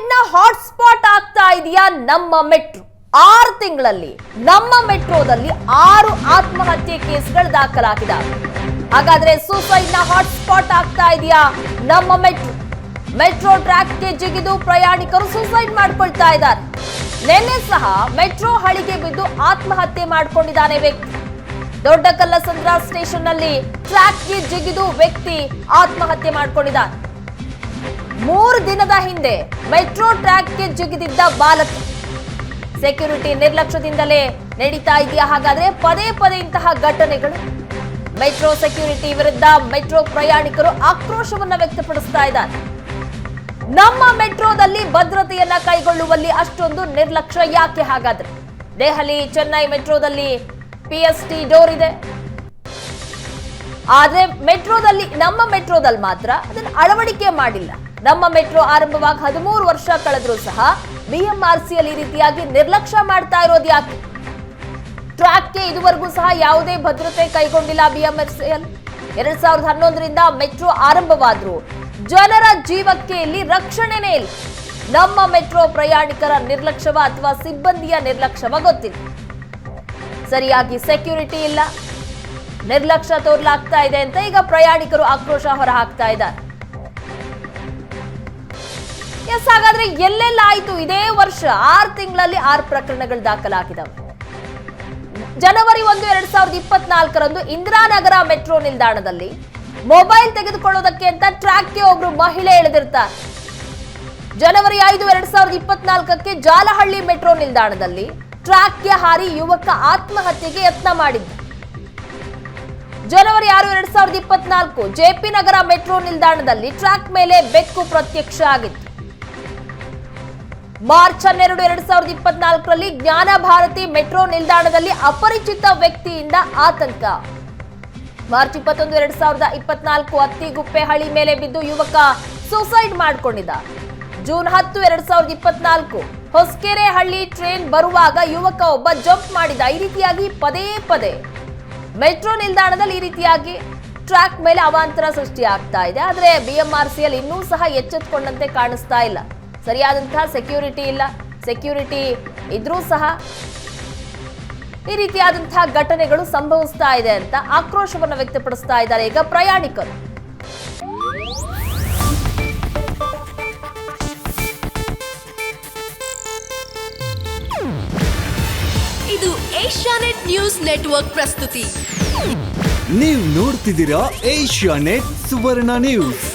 Suicide ನ hotspot ಆಗ್ತಾ ಇದೆಯಾ ನಮ್ಮ ಮೆಟ್ರೋ? 6 ತಿಂಗಳಲ್ಲಿ ನಮ್ಮ ಮೆಟ್ರೋದಲ್ಲಿ 6 ಆತ್ಮಹತ್ಯೆ ಕೇಸ್ಗಳು ದಾಖಲಾಗಿದ್ದಾವೆ. ಹಾಗಾದ್ರೆ ಸೂಸೈಡ್ ನ ಹಾಟ್ಸ್ಪಾಟ್ ಆಗ್ತಾ ಇದೆಯಾ ನಮ್ಮ ಮೆಟ್ರೋ ಟ್ರ್ಯಾಕ್ಗೆ ಜಿಗಿದು ಪ್ರಯಾಣಿಕರು ಸೂಸೈಡ್ ಮಾಡ್ಕೊಳ್ತಾ ಇದ್ದಾರೆ. ನಿನ್ನೆ ಸಹ ಮೆಟ್ರೋ ಹಳಿಗೆ ಬಿದ್ದು ಆತ್ಮಹತ್ಯೆ ಮಾಡ್ಕೊಂಡಿದ್ದಾನೆ ವ್ಯಕ್ತಿ. ದೊಡ್ಡ ಕಲ್ಲಸಂದ್ರ ಸ್ಟೇಷನ್ ನಲ್ಲಿ ಟ್ರ್ಯಾಕ್ಗೆ ಜಿಗಿದು ವ್ಯಕ್ತಿ ಆತ್ಮಹತ್ಯೆ ಮಾಡ್ಕೊಂಡಿದ್ದಾನೆ. 3 ದಿನದ ಹಿಂದೆ ಮೆಟ್ರೋ ಟ್ರ್ಯಾಕ್ಗೆ ಜಿಗಿದಿದ್ದ ಬಾಲಕ. ಸೆಕ್ಯೂರಿಟಿ ನಿರ್ಲಕ್ಷ್ಯದಿಂದಲೇ ನಡೀತಾ ಇದೆಯಾ? ಹಾಗಾದ್ರೆ ಪದೇ ಪದೇ ಇಂತಹ ಘಟನೆಗಳು. ಮೆಟ್ರೋ ಸೆಕ್ಯೂರಿಟಿ ವಿರುದ್ಧ ಮೆಟ್ರೋ ಪ್ರಯಾಣಿಕರು ಆಕ್ರೋಶವನ್ನ ವ್ಯಕ್ತಪಡಿಸ್ತಾ ಇದ್ದಾರೆ. ನಮ್ಮ ಮೆಟ್ರೋದಲ್ಲಿ ಭದ್ರತೆಯನ್ನ ಕೈಗೊಳ್ಳುವಲ್ಲಿ ಅಷ್ಟೊಂದು ನಿರ್ಲಕ್ಷ್ಯ ಯಾಕೆ? ಹಾಗಾದ್ರೆ ದೆಹಲಿ ಚೆನ್ನೈ ಮೆಟ್ರೋದಲ್ಲಿ PST ಡೋರ್ ಇದೆ, ಆದ್ರೆ ನಮ್ಮ ಮೆಟ್ರೋದಲ್ಲಿ ಮಾತ್ರ ಅದನ್ನು ಅಳವಡಿಕೆ ಮಾಡಿಲ್ಲ. ನಮ್ಮ ಮೆಟ್ರೋ ಆರಂಭವಾಗಿ 13 ವರ್ಷ ಕಳೆದ್ರೂ ಸಹ BMRCL ಈ ರೀತಿಯಾಗಿ ನಿರ್ಲಕ್ಷ್ಯ ಮಾಡ್ತಾ ಇರೋದು ಯಾಕೆ? ಟ್ರ್ಯಾಕ್ಗೆ ಇದುವರೆಗೂ ಸಹ ಯಾವುದೇ ಭದ್ರತೆ ಕೈಗೊಂಡಿಲ್ಲ BMRCL. 2011ರಿಂದ ಮೆಟ್ರೋ ಆರಂಭವಾದ್ರೂ ಜನರ ಜೀವಕ್ಕೆ ಇಲ್ಲಿ ರಕ್ಷಣೆನೇ ಇಲ್ಲ. ನಮ್ಮ ಮೆಟ್ರೋ ಪ್ರಯಾಣಿಕರ ನಿರ್ಲಕ್ಷ್ಯವ ಅಥವಾ ಸಿಬ್ಬಂದಿಯ ನಿರ್ಲಕ್ಷ್ಯವ ಗೊತ್ತಿಲ್ಲ. ಸರಿಯಾಗಿ ಸೆಕ್ಯೂರಿಟಿ ಇಲ್ಲ, ನಿರ್ಲಕ್ಷ್ಯ ತೋರ್ಲಾಗ್ತಾ ಇದೆ ಅಂತ ಈಗ ಪ್ರಯಾಣಿಕರು ಆಕ್ರೋಶ ಹೊರ ಹಾಕ್ತಾ ಇದ್ದಾರೆ. ಹಾಗಾದ್ರೆ ಎಲ್ಲೆಲ್ಲ ಆಯ್ತು? ಇದೇ ವರ್ಷ 6 ತಿಂಗಳಲ್ಲಿ 6 ಪ್ರಕರಣಗಳು ದಾಖಲಾಗಿದ್ದಾವೆ. ಜನವರಿ 1, 2024ರಂದು ಇಂದಿರಾನಗರ ಮೆಟ್ರೋ ನಿಲ್ದಾಣದಲ್ಲಿ ಮೊಬೈಲ್ ತೆಗೆದುಕೊಳ್ಳೋದಕ್ಕೆ ಅಂತ ಟ್ರ್ಯಾಕ್ಗೆ ಒಬ್ರು ಮಹಿಳೆ ಇಳಿದಿರ್ತಾರೆ. ಜನವರಿ 5, 2024ಕ್ಕೆ ಜಾಲಹಳ್ಳಿ ಮೆಟ್ರೋ ನಿಲ್ದಾಣದಲ್ಲಿ ಟ್ರ್ಯಾಕ್ಗೆ ಹಾರಿ ಯುವಕ ಆತ್ಮಹತ್ಯೆಗೆ ಯತ್ನ ಮಾಡಿದ್ದ. ಜನವರಿ 6, 2024 JP ನಗರ ಮೆಟ್ರೋ ನಿಲ್ದಾಣದಲ್ಲಿ ಟ್ರ್ಯಾಕ್ ಮೇಲೆ ಬೆಕ್ಕು ಪ್ರತ್ಯಕ್ಷ ಆಗಿತ್ತು. ಮಾರ್ಚ್ 12, 2024ರಲ್ಲಿ ಜ್ಞಾನ ಭಾರತಿ ಮೆಟ್ರೋ ನಿಲ್ದಾಣದಲ್ಲಿ ಅಪರಿಚಿತ ವ್ಯಕ್ತಿಯಿಂದ ಆತಂಕ. ಮಾರ್ಚ್ 21, 2024 ಅತ್ತಿಗುಪ್ಪೆ ಹಳಿ ಮೇಲೆ ಬಿದ್ದು ಯುವಕ ಸೂಸೈಡ್ ಮಾಡಿಕೊಂಡಿದ್ದ. ಜೂನ್ 10, 2024 ಹೊಸಕೆರೆ ಹಳ್ಳಿ ಟ್ರೈನ್ ಬರುವಾಗ ಯುವಕ ಒಬ್ಬ ಜಂಪ್ ಮಾಡಿದ. ಈ ರೀತಿಯಾಗಿ ಪದೇ ಪದೇ ಮೆಟ್ರೋ ನಿಲ್ದಾಣದಲ್ಲಿ ಈ ರೀತಿಯಾಗಿ ಟ್ರ್ಯಾಕ್ ಮೇಲೆ ಅವಾಂತರ ಸೃಷ್ಟಿ ಆಗ್ತಾ ಇದೆ. ಆದ್ರೆ BMRCL ಇನ್ನೂ ಸಹ ಎಚ್ಚೆತ್ತುಕೊಂಡಂತೆ ಕಾಣಿಸ್ತಾ ಇಲ್ಲ. ಸರಿಯಾದಂತಹ ಸೆಕ್ಯೂರಿಟಿ ಇಲ್ಲ. ಸೆಕ್ಯೂರಿಟಿ ಇದ್ರೂ ಸಹ ಈ ರೀತಿಯಾದಂತಹ ಘಟನೆಗಳು ಸಂಭವಿಸ್ತಾ ಇದೆ ಅಂತ ಆಕ್ರೋಶವನ್ನು ವ್ಯಕ್ತಪಡಿಸ್ತಾ ಇದ್ದಾರೆ ಈಗ ಪ್ರಯಾಣಿಕರು. ಇದು ಏಷ್ಯಾನೆಟ್ ನ್ಯೂಸ್ ನೆಟ್ವರ್ಕ್ ಪ್ರಸ್ತುತಿ. ನೀವು ನೋಡ್ತಿದ್ದೀರಾ ಏಷ್ಯಾನೆಟ್ ಸುವರ್ಣ ನ್ಯೂಸ್.